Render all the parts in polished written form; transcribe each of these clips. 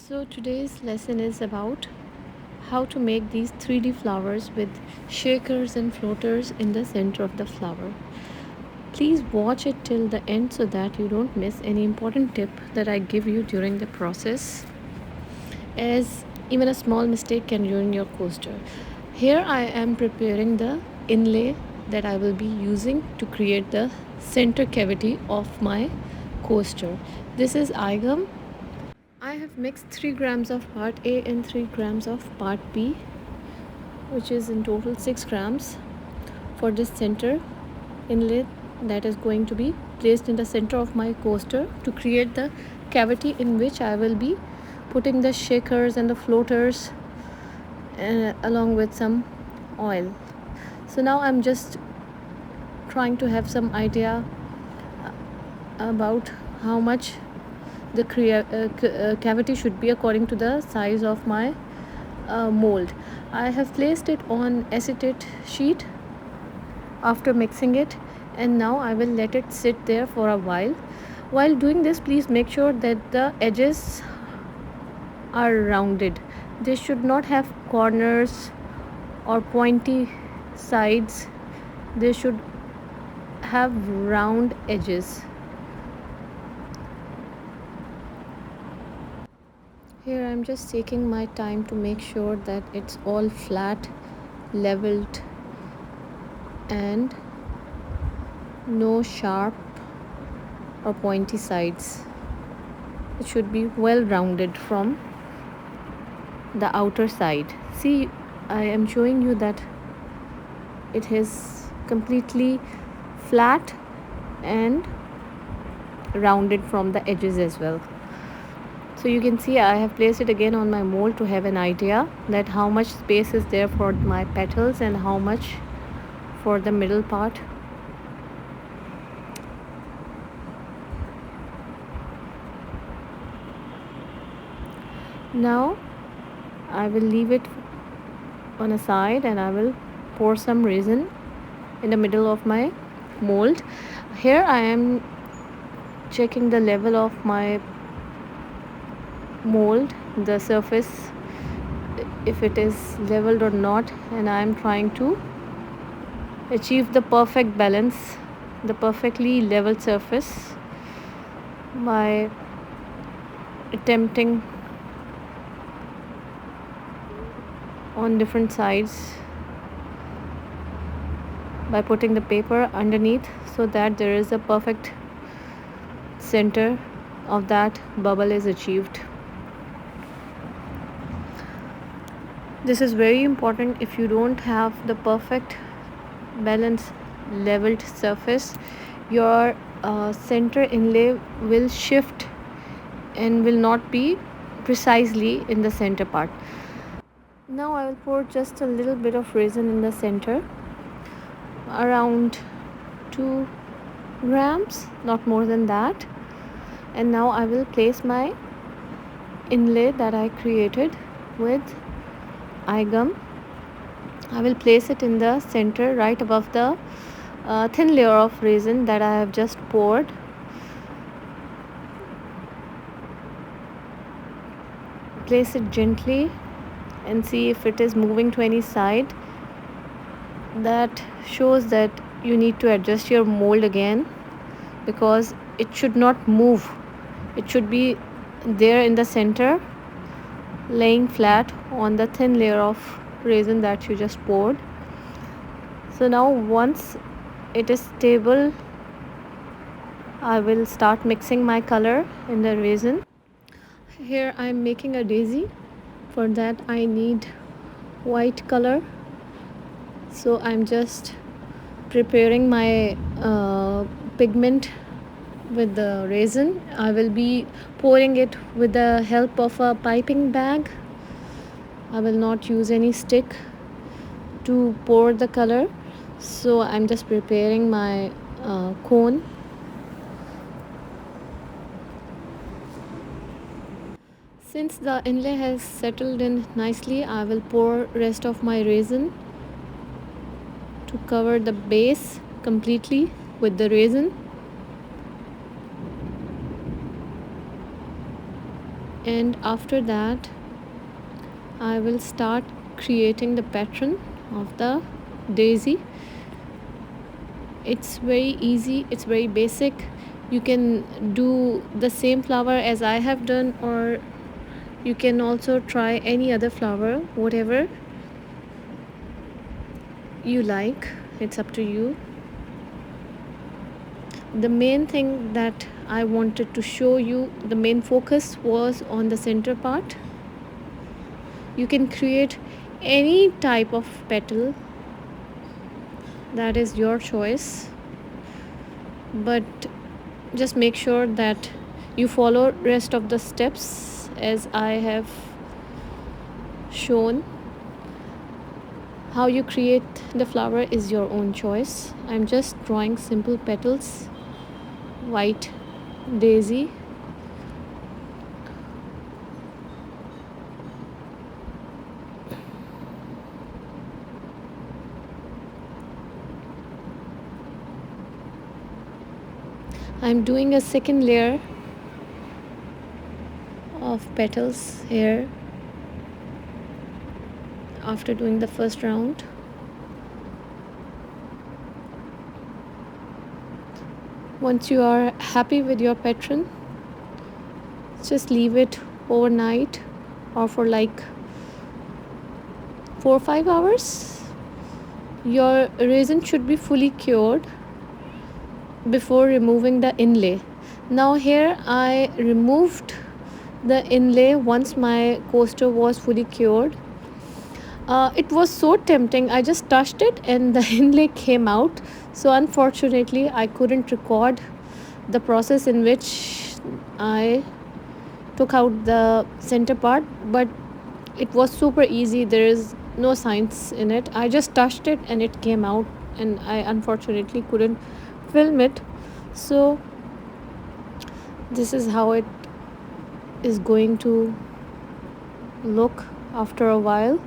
So today's lesson is about how to make these 3D flowers with shakers and floaters in the center of the flower. Please watch it till the end so that you don't miss any important tip that I give you during the process, as even a small mistake can ruin your coaster. Here I am preparing the inlay that I will be using to create the center cavity of my coaster. This is igum. I have mixed 3 grams of part A and 3 grams of part B, which is in total 6 grams for this center inlet that is going to be placed in the center of my coaster to create the cavity in which I will be putting the shakers and the floaters along with some oil. So now I'm just trying to have some idea about how much the cavity should be according to the size of my mold. I have placed it on acetate sheet after mixing it, and now I will let it sit there for a while. While doing this, please make sure that the edges are rounded. They should not have corners or pointy sides. They should have round edges. Here I'm just taking my time to make sure that it's all flat, leveled, and no sharp or pointy sides. It should be well rounded from the outer side. See, I am showing you that it is completely flat and rounded from the edges as well. So you can see I have placed it again on my mold to have an idea that how much space is there for my petals and how much for the middle part. Now I will leave it on a side and I will pour some resin in the middle of my mold. Here I am checking the level of my mold, the surface, if it is leveled or not, and I am trying to achieve the perfect balance, the perfectly level surface by attempting on different sides by putting the paper underneath so that there is a perfect center of that bubble is achieved. This is very important. If you don't have the perfect balanced leveled surface, your center inlay will shift and will not be precisely in the center part. Now I will pour just a little bit of resin in the center, around 2 grams, not more than that. And now I will place my inlay that I created with igum. I will place it in the center right above the thin layer of resin that I have just poured. Place it gently and see if it is moving to any side. That shows that you need to adjust your mold again, because it should not move. It should be there in the center, laying flat on the thin layer of resin that you just poured. So now once it is stable, I will start mixing my color in the resin. Here I am making a daisy. For that I need white color, so I'm just preparing my pigment with the resin. I will be pouring it with the help of a piping bag. I will not use any stick to pour the color, so I'm just preparing my cone. Since the inlay has settled in nicely, I will pour rest of my resin to cover the base completely with the resin. and after that I will start creating the pattern of the daisy. It's very easy, it's very basic. You can do the same flower as I have done, or you can also try any other flower, whatever you like. It's up to you. The main thing that I wanted to show you, the main focus was on the center part. You can create any type of petal, that is your choice, but just make sure that you follow rest of the steps as I have shown. How you create the flower is your own choice. I'm just drawing simple petals, white daisy. I'm doing a second layer of petals here after doing the first round. Once you are happy with your pattern, just leave it overnight or for like 4 or 5 hours. Your resin should be fully cured before removing the inlay. Now here I removed the inlay once my coaster was fully cured. It was so tempting. I just touched it and the inlay came out. So unfortunately I couldn't record the process in which I took out the center part, but it was super easy. There is no science in it. I just touched it and it came out, and I unfortunately couldn't film it. So this is how it is going to look after a while.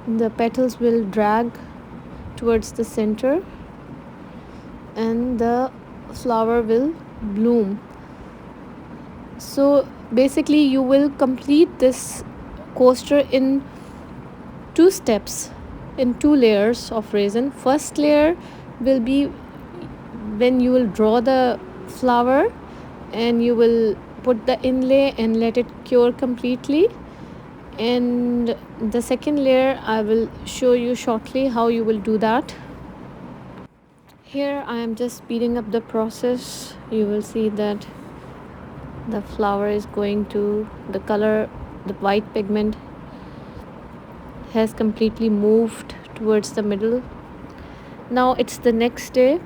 The petals will drag towards the center and the flower will bloom. So basically you will complete this coaster in 2 steps, in 2 layers of resin. First layer will be when you will draw the flower and you will put the inlay and let it cure completely, and the second layer I will show you shortly how you will do that. Here I am just speeding up the process. You will see that the flower is going to, the color, the white pigment has completely moved towards the middle. Now it's the next day.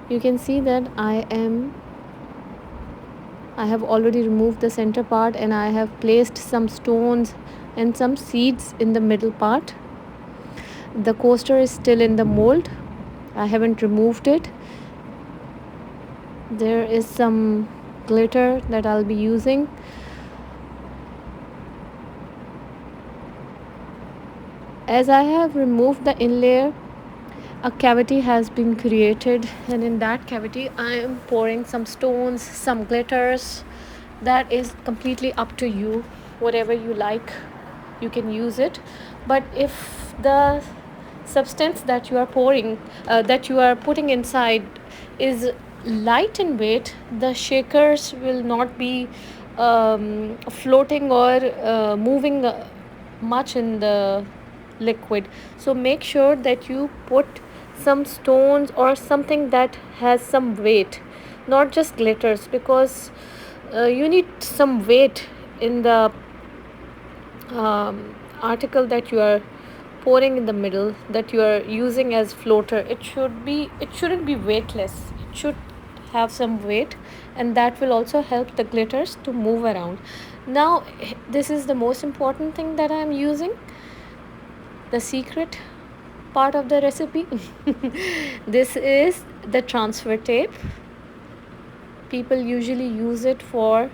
You can see that I have already removed the center part and I have placed some stones and some seeds in the middle part. The coaster is still in the mold. I haven't removed it. There is some glitter that I'll be using. As I have removed the inlay, a cavity has been created, and in that cavity I am pouring some stones, some glitters. That is completely up to you. Whatever you like, you can use it. But if the substance that you are pouring, that you are putting inside is light in weight, the shakers will not be floating or moving much in the liquid. So make sure that you put some stones or something that has some weight, not just glitters, because you need some weight in the article that you are pouring in the middle, that you are using as floater. It shouldn't be weightless. It should have some weight, and that will also help the glitters to move around. Now this is the most important thing that I am using, the secret part of the recipe. This is the transfer tape. People usually use it for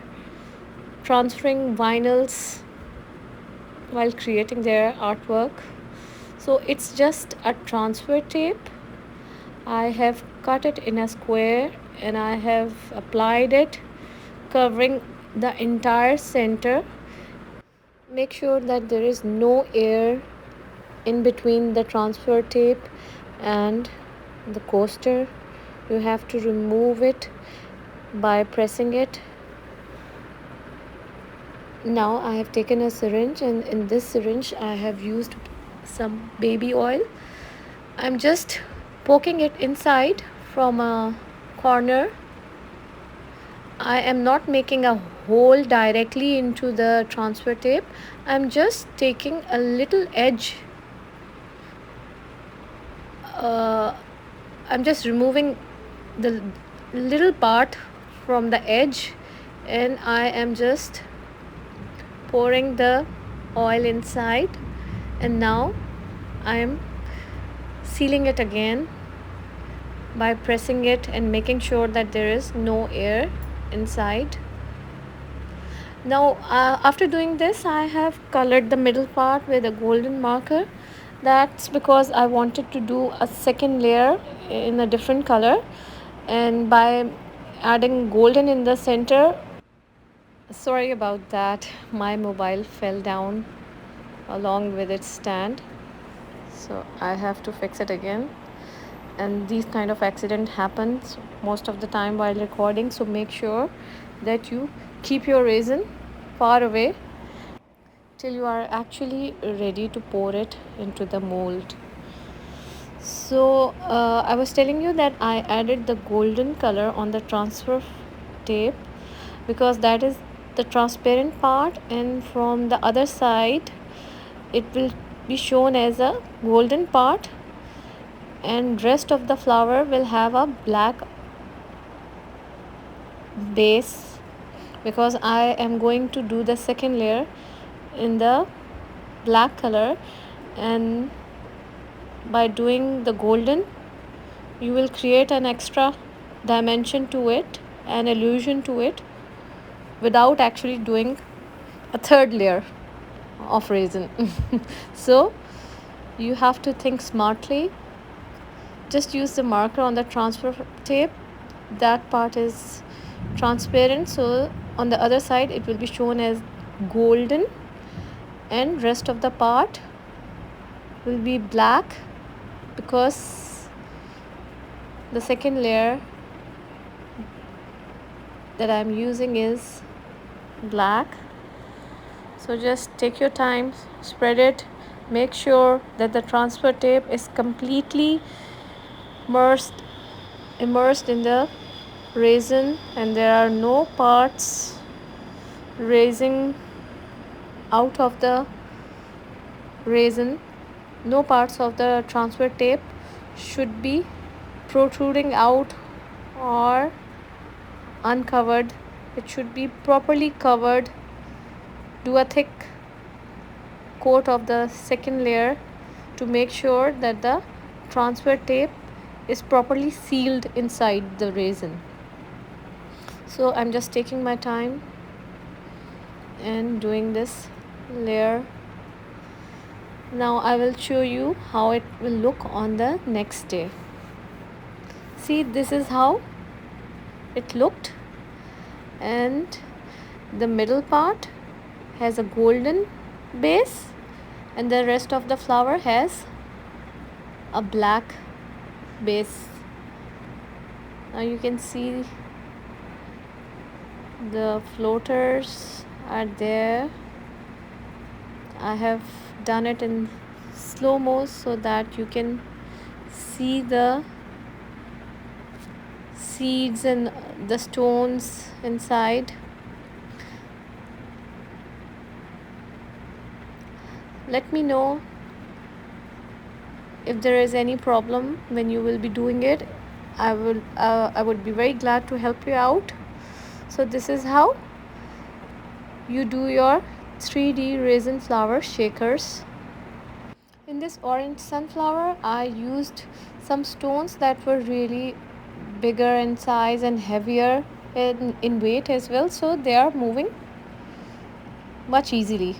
transferring vinyls while creating their artwork. So it's just a transfer tape. I have cut it in a square and I have applied it, covering the entire center. Make sure that there is no air in between the transfer tape and the coaster. You have to remove it by pressing it. Now I have taken a syringe, and in this syringe I have used some baby oil. I'm just poking it inside from a corner. I am not making a hole directly into the transfer tape. I'm just taking a little edge. I'm just removing the little part from the edge, and I am just pouring the oil inside, and now I am sealing it again by pressing it and making sure that there is no air inside. Now after doing this, I have colored the middle part with a golden marker. That's because I wanted to do a second layer in a different color, and by adding golden in the center. Sorry about that, my mobile fell down along with its stand, so I have to fix it again. And these kind of accident happens most of the time while recording, so make sure that you keep your resin far away till you are actually ready to pour it into the mold. So I was telling you that I added the golden color on the transfer tape because that is the transparent part, and from the other side it will be shown as a golden part, and rest of the flower will have a black base because I am going to do the second layer in the black color, and by doing the golden you will create an extra dimension to it, an illusion to it, without actually doing a third layer of resin. So you have to think smartly. Just use the marker on the transfer tape. That part is transparent, so on the other side it will be shown as golden, and rest of the part will be black because the second layer that I'm using is black. So just take your time, spread it, make sure that the transfer tape is completely immersed in the resin, and there are no parts raising out of the resin. No parts of the transfer tape should be protruding out or uncovered. It should be properly covered. Do a thick coat of the second layer to make sure that the transfer tape is properly sealed inside the resin. So I'm just taking my time and doing this layer. Now I will show you how it will look on the next day. See, this is how it looked, and the middle part has a golden base and the rest of the flower has a black base. Now you can see the floaters are there. I have done it in slow-mo so that you can see the seeds and the stones inside. Let me know if there is any problem when you will be doing it. I would be very glad to help you out. So this is how you do your 3D resin flower shakers. In this orange sunflower, I used some stones that were really bigger in size and heavier in weight as well, so they are moving much easily.